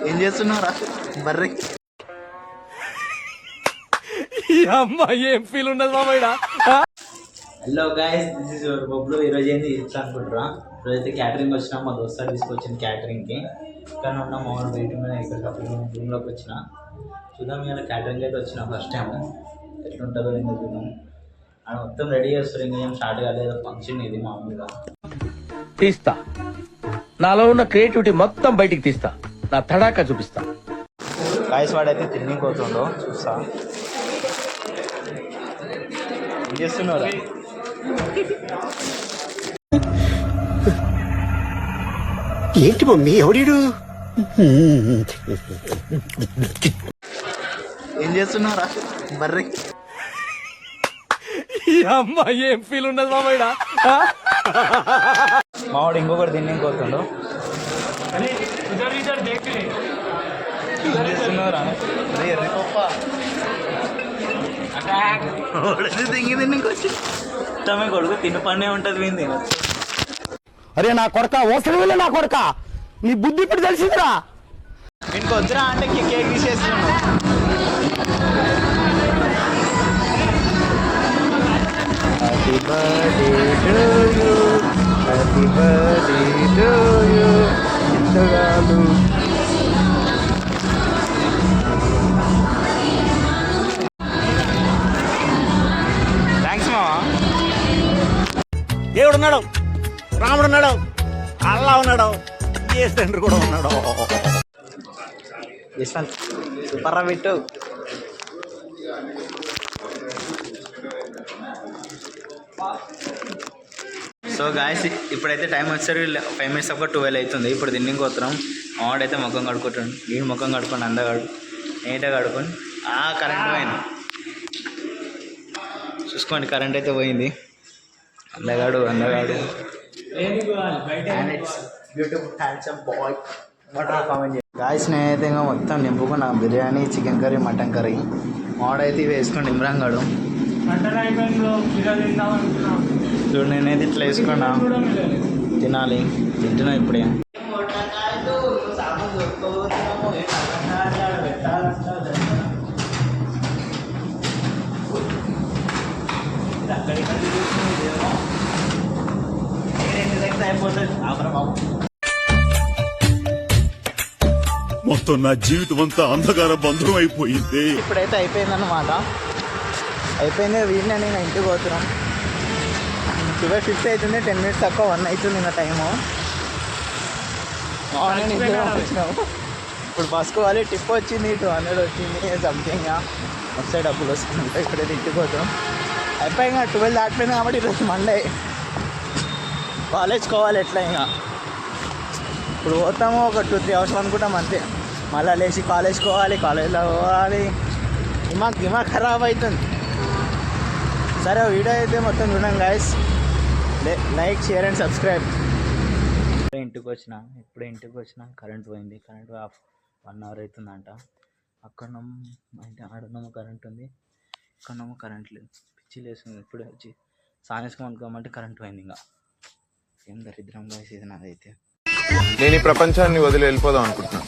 ఏం చేస్తున్నారా బర్రె? ఏం ఫీల్ ఉండదు మామయ్య. Hello guys, this is your Boblu. ఈరోజు ఏంది ఇట్లా అనుకుంటారా? ఈరోజైతే క్యాటరింగ్ వచ్చినా, మా దోస్తారు తీసుకొచ్చింది క్యాటరింగ్కి. ఇక్కడ ఉన్న మామూలు వెయిటింగ్ మీద ఇక్కడ రూమ్లోకి వచ్చిన చూద్దాం. ఇలా క్యాటరింగ్ అయితే వచ్చిన ఫస్ట్ టైం ఎట్లుంటుందో ఏందో చూద్దాం. ఆడ మొత్తం రెడీ చేస్తారు, ఇంకా ఏం స్టార్ట్ కాలేదు. ఫంక్షన్ ఇది మామూలుగా తీస్తా, నాలో ఉన్న క్రియేటివిటీ మొత్తం బయటికి తీస్తా, నా తడాకా చూపిస్తా. గాయస్ వాడైతే తిన్నికి పోతుండో చూస్తా. ఏం చేస్తున్నారు? ఏంటి మమ్మీ ఎవడీడు? ఏం చేస్తున్నారా బర్రె? ఏం ఫీల్ ఉండదు మామయ్య. మావాడు ఇంకొకటి తిన్నికి పోతుండో. తింగికొచ్చి తమే కొడుకు తిన్న పన్నే ఉంటది వీంది. అరే నా కొడక ఓసలి నా కొడక, నీ బుద్ధి ఇప్పుడు తెలిసిందిరా. వీనికి వద్దురా అంటే కేక్ తీసేస్తున్నాడు. Happy birthday to you, happy birthday to you చిత్తగాలు. థ్యాంక్స్ మావా. దేవుడున్నాడు, రాముడున్నాడు, అల్లా ఉన్నాడు, ఏ తండ్రి కూడా ఉన్నాడు. సూపర్రా పెట్టు. సో గాయస్ ఇప్పుడైతే టైం వచ్చేసరికి 5 minutes ఒక 12 అవుతుంది. ఇప్పుడు తిన్నికి పోతున్నాం. మావాడైతే ముఖం కడుక్కుంటాడు, వీడు ముఖం కడుక్కొని అందగాడు నీట్గా కడుక్కొని. కరెంట్ పోయింది చూసుకోండి, కరెంట్ అయితే పోయింది. అందగాడు గాయస్ నేనైతే ఇంకా మొత్తం నింపుకున్న biryani, chicken curry, mutton curry. మావాడైతే ఇవి వేసుకొని ఇమ్రాంగాడు చూడు. నేనైతే ఇట్లా వేసుకున్నా, తినాలి. తింటున్నా ఇప్పుడే. మొత్తం నా జీవితం అంతా అంధకార బంధం అయిపోయింది. ఇప్పుడైతే అయిపోయిందన్నమాట. అయిపోయింది. వీడిని నేను ఇంటికి పోతున్నాం. 12:50 అవుతుంది. 10 minutes తక్కువ 1 అవుతుంది ఇంకా టైము. మార్నింగ్ ఇంటికి వచ్చినాము. ఇప్పుడు బస్సుకోవాలి. టిప్ వచ్చింది 200 వచ్చింది సంథింగ్. వస్తాయి డబ్బులు వస్తున్నాయి. ఇప్పుడైతే ఇంటికి పోతాం. అయిపోయి ఇంకా 12 దాటిపోయింది కాబట్టి ఈరోజు మండే. కాలేజ్కి పోవాలి ఎట్లా ఇంకా. ఇప్పుడు పోతాము ఒక 2-3 hours అనుకుంటాం అంతే. మళ్ళీ లేచి కాలేజ్కి పోవాలి, కాలేజ్లో పోవాలి. దిమాగ్ ఖరాబ్ అవుతుంది. సరే వీడియో అయితే మొత్తం చూడండి guys. Like, share and subscribe. ఇప్పుడే ఇంటికి వచ్చిన కరెంట్ పోయింది. కరెంట్ 1 hour అవుతుందంట. అక్కడనేమో ఆడనేమో కరెంట్ ఉంది, ఇక్కడనేమో కరెంట్ లేదు. పిచ్చి లేస్తుంది. ఇప్పుడే వచ్చి సాయంత్రం అనుకోమంటే కరెంట్ పోయింది. ఇంకా ఏం దరిద్రం గాయస్ ఇది నాదైతే. నేను ఈ ప్రపంచాన్ని వదిలి వెళ్ళిపోదాం అనుకుంటున్నాను.